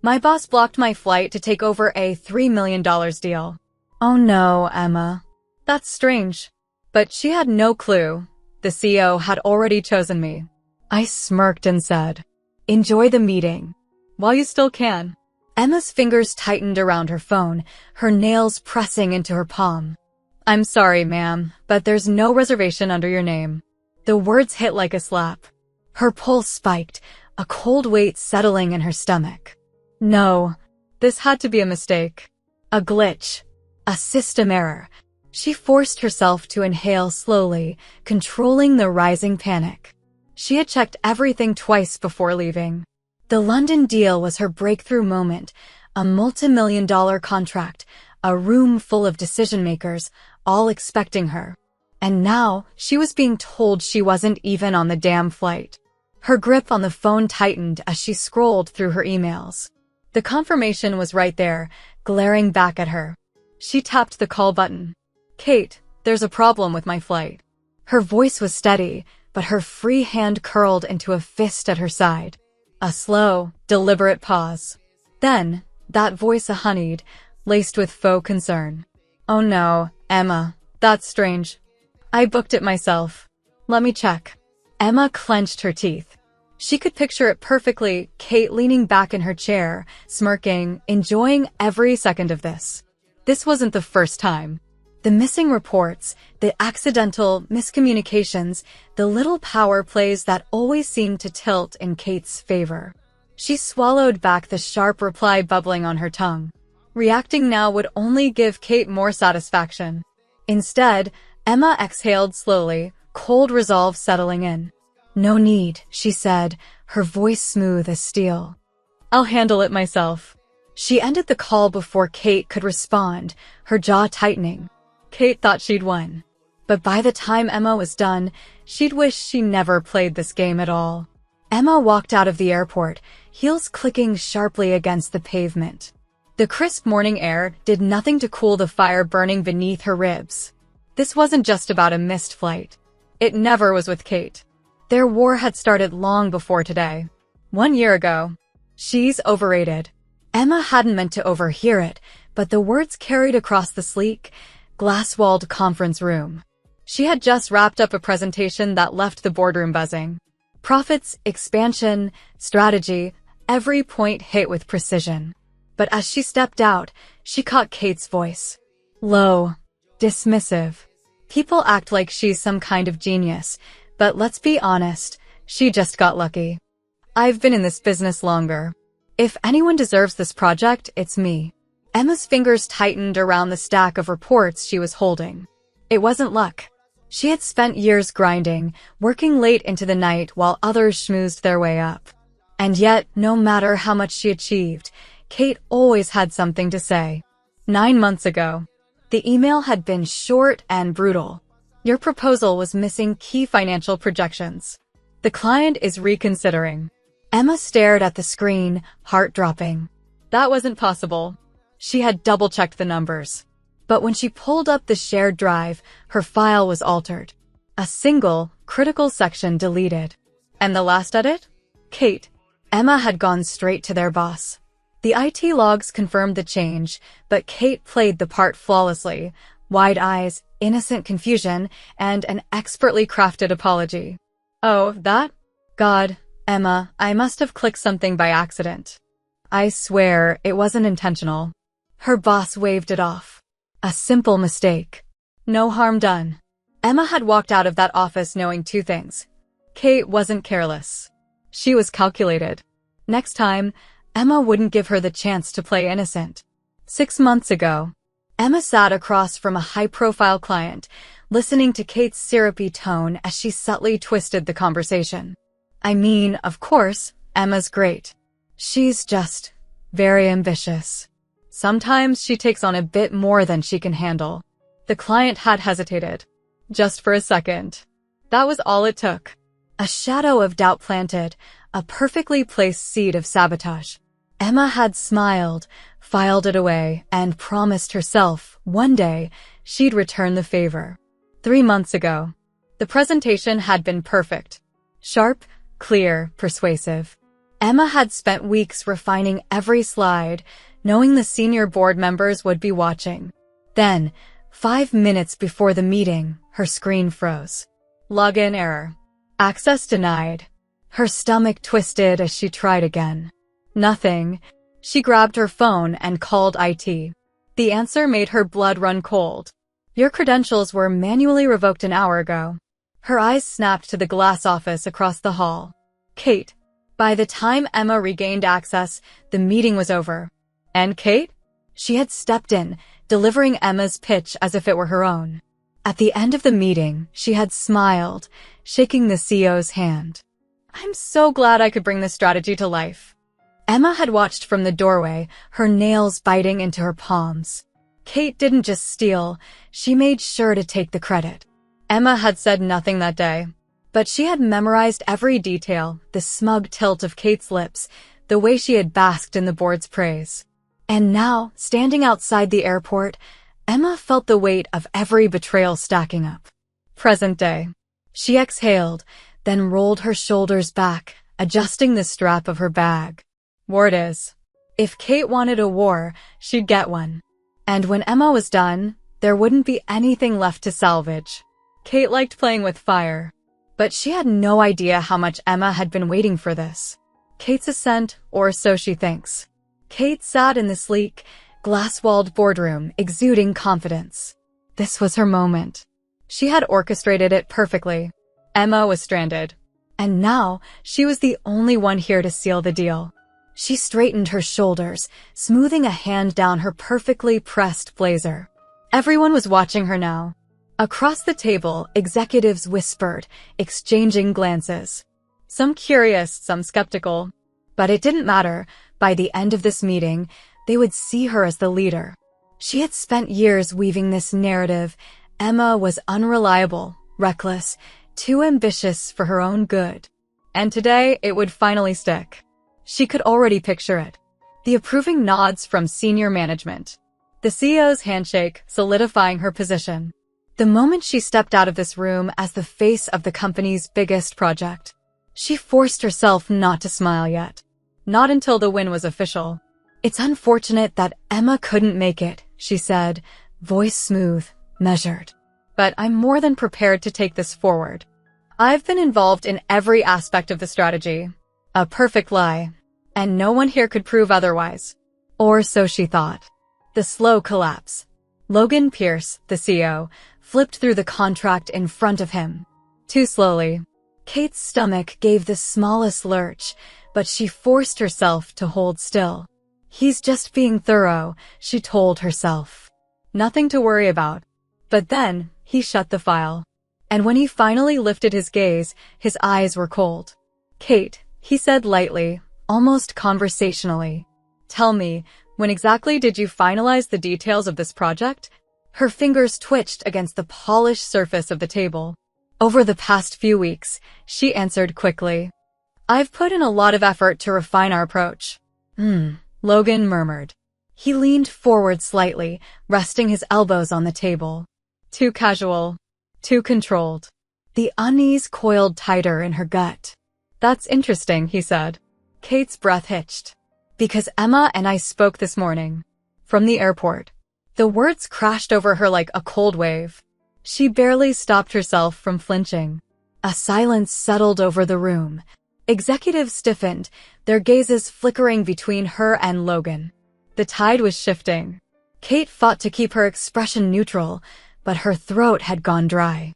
My boss blocked my flight to take over a $3 million deal. Oh no, Emma. That's strange. But she had no clue. The CEO had already chosen me. I smirked and said, "Enjoy the meeting. While you still can." Emma's fingers tightened around her phone, her nails pressing into her palm. "I'm sorry, ma'am, but there's no reservation under your name." The words hit like a slap. Her pulse spiked, a cold weight settling in her stomach. No, this had to be a mistake. A glitch. A system error. She forced herself to inhale slowly, controlling the rising panic. She had checked everything twice before leaving. The London deal was her breakthrough moment, a multi-million-dollar contract, a room full of decision-makers, all expecting her. And now, she was being told she wasn't even on the damn flight. Her grip on the phone tightened as she scrolled through her emails. The confirmation was right there, glaring back at her. She tapped the call button. "Kate, there's a problem with my flight." Her voice was steady, but her free hand curled into a fist at her side. A slow, deliberate pause. Then, that voice honeyed, laced with faux concern. "Oh no, Emma, that's strange. I booked it myself. Let me check." Emma clenched her teeth. She could picture it perfectly, Kate leaning back in her chair, smirking, enjoying every second of this. This wasn't the first time. The missing reports, the accidental miscommunications, the little power plays that always seemed to tilt in Kate's favor. She swallowed back the sharp reply bubbling on her tongue. Reacting now would only give Kate more satisfaction. Instead, Emma exhaled slowly, cold resolve settling in. "No need," she said, her voice smooth as steel. "I'll handle it myself." She ended the call before Kate could respond, her jaw tightening. Kate thought she'd won. But by the time Emma was done, she'd wish she never played this game at all. Emma walked out of the airport, heels clicking sharply against the pavement. The crisp morning air did nothing to cool the fire burning beneath her ribs. This wasn't just about a missed flight. It never was with Kate. Their war had started long before today. 1 year ago. "She's overrated." Emma hadn't meant to overhear it, but the words carried across the sleek, glass-walled conference room. She had just wrapped up a presentation that left the boardroom buzzing. Profits, expansion, strategy, every point hit with precision. But as she stepped out, she caught Kate's voice. Low, dismissive. People act like she's some kind of genius, but let's be honest, she just got lucky. "I've been in this business longer. If anyone deserves this project, it's me." Emma's fingers tightened around the stack of reports she was holding. It wasn't luck. She had spent years grinding, working late into the night while others schmoozed their way up. And yet, no matter how much she achieved, Kate always had something to say. 9 months ago, the email had been short and brutal. "Your proposal was missing key financial projections. The client is reconsidering." Emma stared at the screen, heart dropping. That wasn't possible. She had double-checked the numbers. But when she pulled up the shared drive, her file was altered. A single, critical section deleted. And the last edit? Kate. Emma had gone straight to their boss. The IT logs confirmed the change, but Kate played the part flawlessly. Wide eyes, innocent confusion, and an expertly crafted apology. "Oh, that? God, Emma, I must have clicked something by accident. I swear, it wasn't intentional." Her boss waved it off. A simple mistake. No harm done. Emma had walked out of that office knowing 2 things. Kate wasn't careless. She was calculated. Next time, Emma wouldn't give her the chance to play innocent. 6 months ago, Emma sat across from a high-profile client, listening to Kate's syrupy tone as she subtly twisted the conversation. "I mean, of course, Emma's great. She's just very ambitious. Sometimes she takes on a bit more than she can handle." The client had hesitated. Just for a second. That was all it took. A shadow of doubt planted, a perfectly placed seed of sabotage. Emma had smiled, filed it away, and promised herself, one day, she'd return the favor. 3 months ago. The presentation had been perfect. Sharp, clear, persuasive. Emma had spent weeks refining every slide, knowing the senior board members would be watching. Then, 5 minutes before the meeting, her screen froze. Login error. Access denied. Her stomach twisted as she tried again. Nothing. She grabbed her phone and called IT. The answer made her blood run cold. Your credentials were manually revoked an hour ago. Her eyes snapped to the glass office across the hall. Kate. By the time Emma regained access, the meeting was over. And Kate? She had stepped in, delivering Emma's pitch as if it were her own. At the end of the meeting, she had smiled, shaking the CEO's hand. I'm so glad I could bring this strategy to life. Emma had watched from the doorway, her nails biting into her palms. Kate didn't just steal, she made sure to take the credit. Emma had said nothing that day, but she had memorized every detail, the smug tilt of Kate's lips, the way she had basked in the board's praise. And now, standing outside the airport, Emma felt the weight of every betrayal stacking up. Present day. She exhaled, then rolled her shoulders back, adjusting the strap of her bag. War it is. If Kate wanted a war, she'd get one. And when Emma was done, there wouldn't be anything left to salvage. Kate liked playing with fire, but she had no idea how much Emma had been waiting for this. Kate's assent, or so she thinks. Kate sat in the sleek, glass-walled boardroom, exuding confidence. This was her moment. She had orchestrated it perfectly. Emma was stranded. And now, she was the only one here to seal the deal. She straightened her shoulders, smoothing a hand down her perfectly pressed blazer. Everyone was watching her now. Across the table, executives whispered, exchanging glances. Some curious, some skeptical. But it didn't matter. By the end of this meeting, they would see her as the leader. She had spent years weaving this narrative. Emma was unreliable, reckless, too ambitious for her own good. And today, it would finally stick. She could already picture it. The approving nods from senior management. The CEO's handshake solidifying her position. The moment she stepped out of this room as the face of the company's biggest project. She forced herself not to smile yet. Not until the win was official. It's unfortunate that Emma couldn't make it, she said, voice smooth, measured. But I'm more than prepared to take this forward. I've been involved in every aspect of the strategy. A perfect lie. And no one here could prove otherwise. Or so she thought. The slow collapse. Logan Pierce, the CEO, flipped through the contract in front of him. Too slowly. Kate's stomach gave the smallest lurch, but she forced herself to hold still. He's just being thorough, she told herself. Nothing to worry about. But then, he shut the file. And when he finally lifted his gaze, his eyes were cold. Kate, he said lightly, almost conversationally. Tell me, when exactly did you finalize the details of this project? Her fingers twitched against the polished surface of the table. Over the past few weeks, she answered quickly. I've put in a lot of effort to refine our approach. Logan murmured. He leaned forward slightly, resting his elbows on the table. Too casual. Too controlled. The unease coiled tighter in her gut. That's interesting, he said. Kate's breath hitched. Because Emma and I spoke this morning. From the airport. The words crashed over her like a cold wave. She barely stopped herself from flinching. A silence settled over the room. Executives stiffened, their gazes flickering between her and Logan. The tide was shifting. Kate fought to keep her expression neutral, but her throat had gone dry.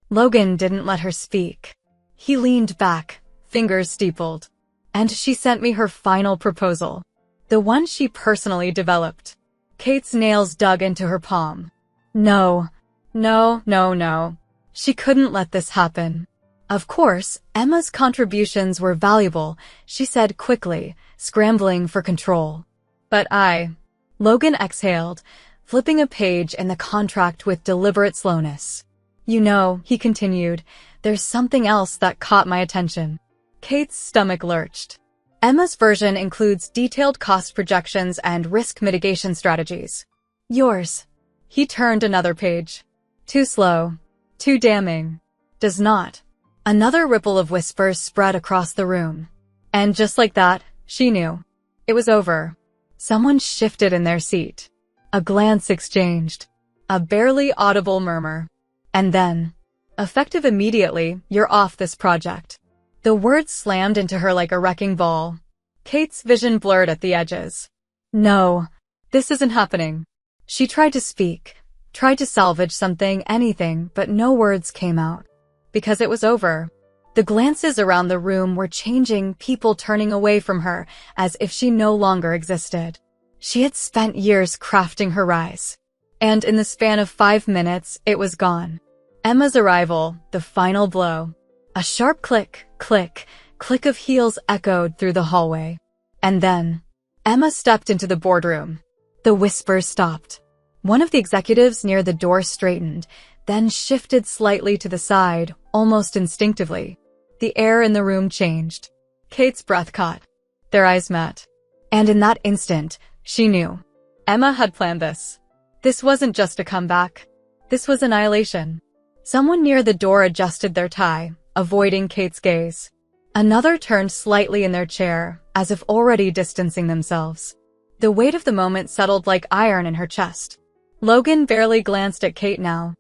Logan didn't let her speak. He leaned back, fingers steepled. And she sent me her final proposal. The one she personally developed. Kate's nails dug into her palm. No. She couldn't let this happen. Of course, Emma's contributions were valuable, she said quickly, scrambling for control. But Logan exhaled, flipping a page in the contract with deliberate slowness. You know, he continued, there's something else that caught my attention. Kate's stomach lurched. Emma's version includes detailed cost projections and risk mitigation strategies. Yours. He turned another page. Too slow. Too damning. Does not. Another ripple of whispers spread across the room. And just like that, she knew. It was over. Someone shifted in their seat. A glance exchanged. A barely audible murmur. And then, effective immediately, you're off this project. The words slammed into her like a wrecking ball. Kate's vision blurred at the edges. No, this isn't happening. She tried to speak, tried to salvage something, anything, but no words came out. Because it was over. The glances around the room were changing, people turning away from her as if she no longer existed. She had spent years crafting her rise. And in the span of 5 minutes, it was gone. Emma's arrival, the final blow. A sharp click, click, click of heels echoed through the hallway. And then, Emma stepped into the boardroom. The whispers stopped. One of the executives near the door straightened, then shifted slightly to the side, almost instinctively. The air in the room changed. Kate's breath caught. Their eyes met. And in that instant, she knew. Emma had planned this. This wasn't just a comeback. This was annihilation. Someone near the door adjusted their tie, avoiding Kate's gaze. Another turned slightly in their chair, as if already distancing themselves. The weight of the moment settled like iron in her chest. Logan barely glanced at Kate now.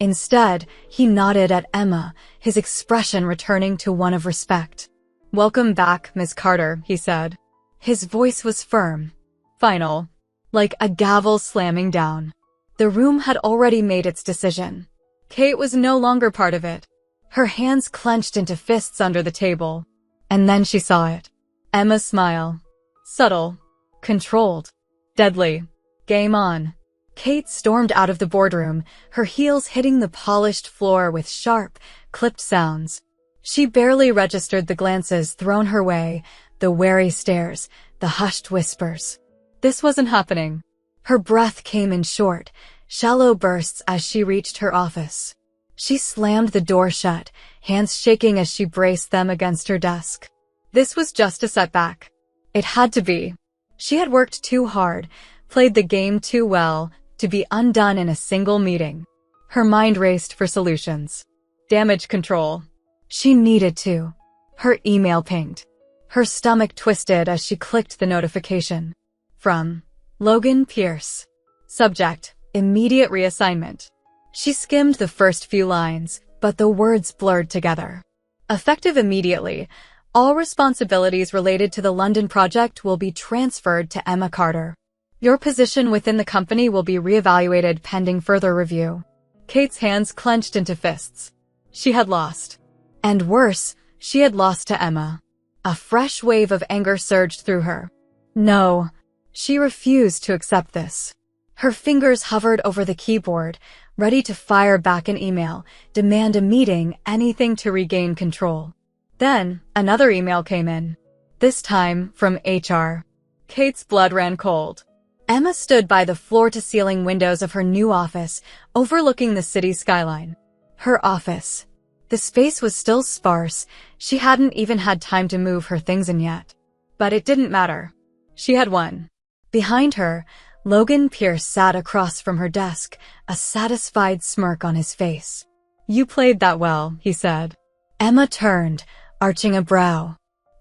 Instead, he nodded at Emma, his expression returning to one of respect. "Welcome back, Ms. Carter," he said. His voice was firm. Final. Like a gavel slamming down. The room had already made its decision. Kate was no longer part of it. Her hands clenched into fists under the table. And then she saw it. Emma's smile. Subtle. Controlled. Deadly. Game on. Kate stormed out of the boardroom, her heels hitting the polished floor with sharp, clipped sounds. She barely registered the glances thrown her way, the wary stares, the hushed whispers. This wasn't happening. Her breath came in short, shallow bursts as she reached her office. She slammed the door shut, hands shaking as she braced them against her desk. This was just a setback. It had to be. She had worked too hard, played the game too well, to be undone in a single meeting. Her mind raced for solutions. Damage control. She needed to. Her email pinged. Her stomach twisted as she clicked the notification. From Logan Pierce. Subject, immediate reassignment. She skimmed the first few lines, but the words blurred together. Effective immediately, all responsibilities related to the London project will be transferred to Emma Carter. Your position within the company will be reevaluated pending further review. Kate's hands clenched into fists. She had lost. And worse, she had lost to Emma. A fresh wave of anger surged through her. No. She refused to accept this. Her fingers hovered over the keyboard, ready to fire back an email, demand a meeting, anything to regain control. Then, another email came in. This time, from HR. Kate's blood ran cold. Emma stood by the floor-to-ceiling windows of her new office, overlooking the city skyline. Her office. The space was still sparse. She hadn't even had time to move her things in yet. But it didn't matter. She had won. Behind her, Logan Pierce sat across from her desk, a satisfied smirk on his face. You played that well, he said. Emma turned, arching a brow.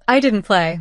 I didn't play.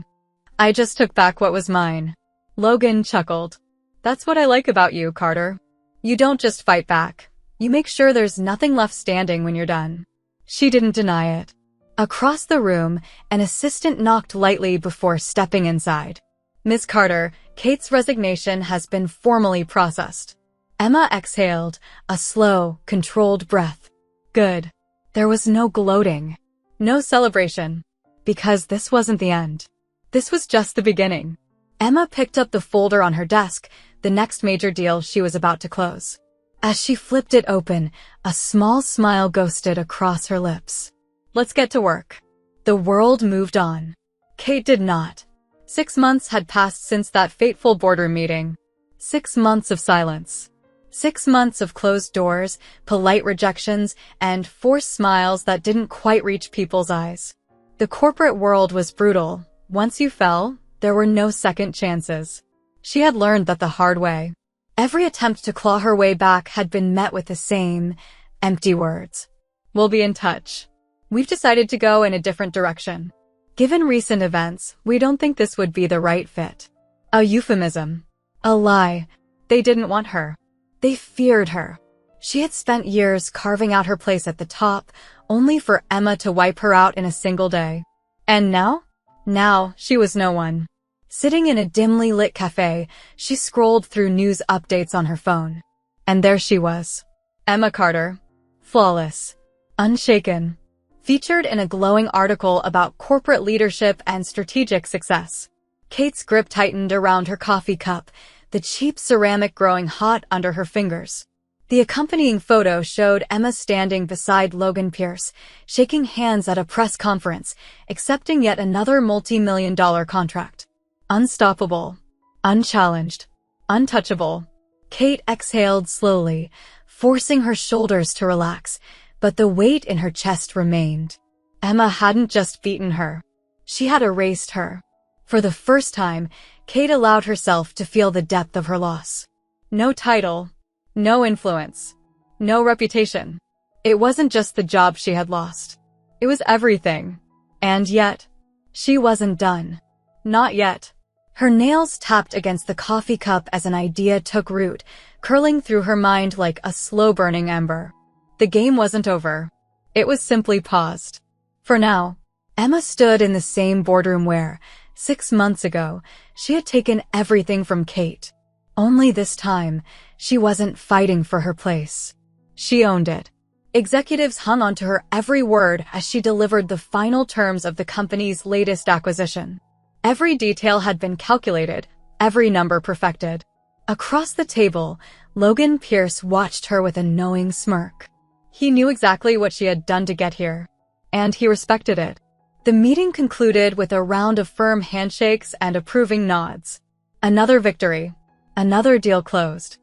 I just took back what was mine. Logan chuckled. That's what I like about you, Carter. You don't just fight back. You make sure there's nothing left standing when you're done. She didn't deny it. Across the room, an assistant knocked lightly before stepping inside. Ms. Carter, Kate's resignation has been formally processed. Emma exhaled, a slow, controlled breath. Good. There was no gloating. No celebration. Because this wasn't the end. This was just the beginning. Emma picked up the folder on her desk, the next major deal she was about to close. As she flipped it open, a small smile ghosted across her lips. Let's get to work. The world moved on. Kate did not. 6 months had passed since that fateful boardroom meeting. 6 months of silence. 6 months of closed doors, polite rejections, and forced smiles that didn't quite reach people's eyes. The corporate world was brutal. Once you fell, there were no second chances. She had learned that the hard way. Every attempt to claw her way back had been met with the same empty words. We'll be in touch. We've decided to go in a different direction. Given recent events, we don't think this would be the right fit. A euphemism. A lie. They didn't want her. They feared her. She had spent years carving out her place at the top, only for Emma to wipe her out in a single day. And now? Now, she was no one. Sitting in a dimly lit cafe, she scrolled through news updates on her phone. And there she was. Emma Carter. Flawless. Unshaken. Featured in a glowing article about corporate leadership and strategic success. Kate's grip tightened around her coffee cup, the cheap ceramic growing hot under her fingers. The accompanying photo showed Emma standing beside Logan Pierce, shaking hands at a press conference, accepting yet another multi-million-dollar contract. Unstoppable. Unchallenged. Untouchable. Kate exhaled slowly, forcing her shoulders to relax, but the weight in her chest remained. Emma hadn't just beaten her. She had erased her. For the first time, Kate allowed herself to feel the depth of her loss. No title. No influence. No reputation. It wasn't just the job she had lost. It was everything. And yet, she wasn't done. Not yet. Her nails tapped against the coffee cup as an idea took root, curling through her mind like a slow-burning ember. The game wasn't over. It was simply paused. For now, Emma stood in the same boardroom where, 6 months ago, she had taken everything from Kate. Only this time, she wasn't fighting for her place. She owned it. Executives hung onto her every word as she delivered the final terms of the company's latest acquisition. Every detail had been calculated, every number perfected. Across the table, Logan Pierce watched her with a knowing smirk. He knew exactly what she had done to get here, and he respected it. The meeting concluded with a round of firm handshakes and approving nods. Another victory. Another deal closed.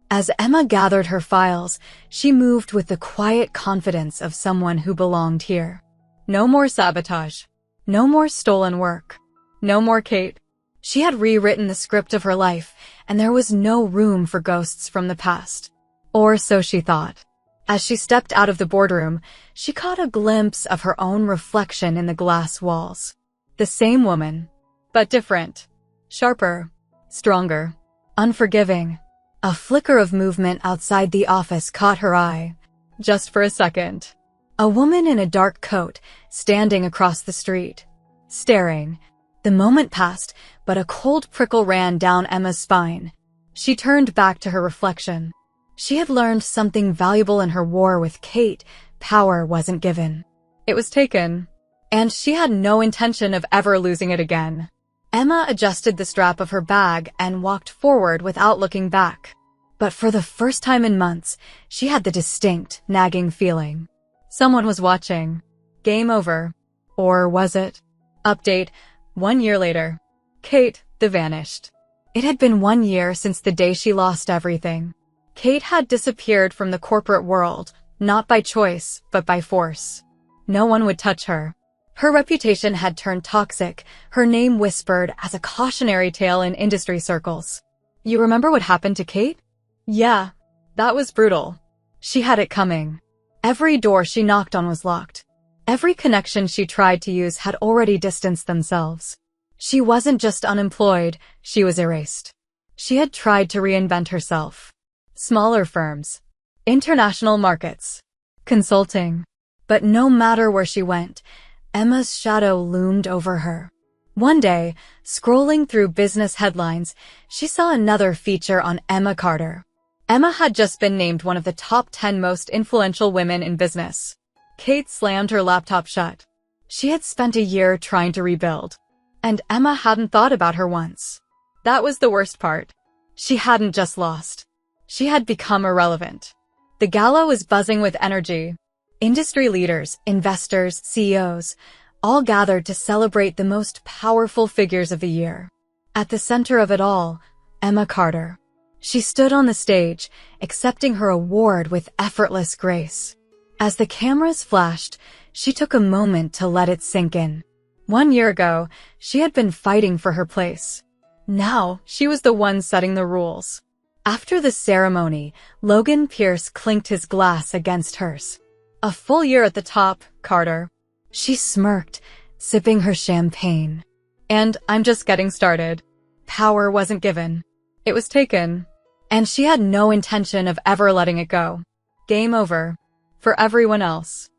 As Emma gathered her files, she moved with the quiet confidence of someone who belonged here. No more sabotage. No more stolen work. No more Kate. She had rewritten the script of her life, and there was no room for ghosts from the past. Or so she thought. As she stepped out of the boardroom, she caught a glimpse of her own reflection in the glass walls. The same woman, but different. Sharper. Stronger. Unforgiving. A flicker of movement outside the office caught her eye. Just for a second. A woman in a dark coat, standing across the street. Staring. The moment passed, but a cold prickle ran down Emma's spine. She turned back to her reflection. She had learned something valuable in her war with Kate. Power wasn't given. It was taken. And she had no intention of ever losing it again. Emma adjusted the strap of her bag and walked forward without looking back. But for the first time in months, she had the distinct, nagging feeling. Someone was watching. Game over. Or was it? Update. 1 year later. Kate, the vanished. It had been 1 year since the day she lost everything. Kate had disappeared from the corporate world, not by choice, but by force. No one would touch her. Her reputation had turned toxic, her name whispered as a cautionary tale in industry circles. You remember what happened to Kate? Yeah, that was brutal. She had it coming. Every door she knocked on was locked. Every connection she tried to use had already distanced themselves. She wasn't just unemployed, she was erased. She had tried to reinvent herself. Smaller firms. International markets. Consulting. But no matter where she went, Emma's shadow loomed over her. One day, scrolling through business headlines, she saw another feature on Emma Carter. Emma had just been named one of the top 10 most influential women in business. Kate slammed her laptop shut. She had spent a year trying to rebuild. And Emma hadn't thought about her once. That was the worst part. She hadn't just lost. She had become irrelevant. The gala was buzzing with energy. Industry leaders, investors, CEOs, all gathered to celebrate the most powerful figures of the year. At the center of it all, Emma Carter. She stood on the stage, accepting her award with effortless grace. As the cameras flashed, she took a moment to let it sink in. 1 year ago, she had been fighting for her place. Now, she was the one setting the rules. After the ceremony, Logan Pierce clinked his glass against hers. A full year at the top, Carter. She smirked, sipping her champagne. And I'm just getting started. Power wasn't given. It was taken. And she had no intention of ever letting it go. Game over. For everyone else.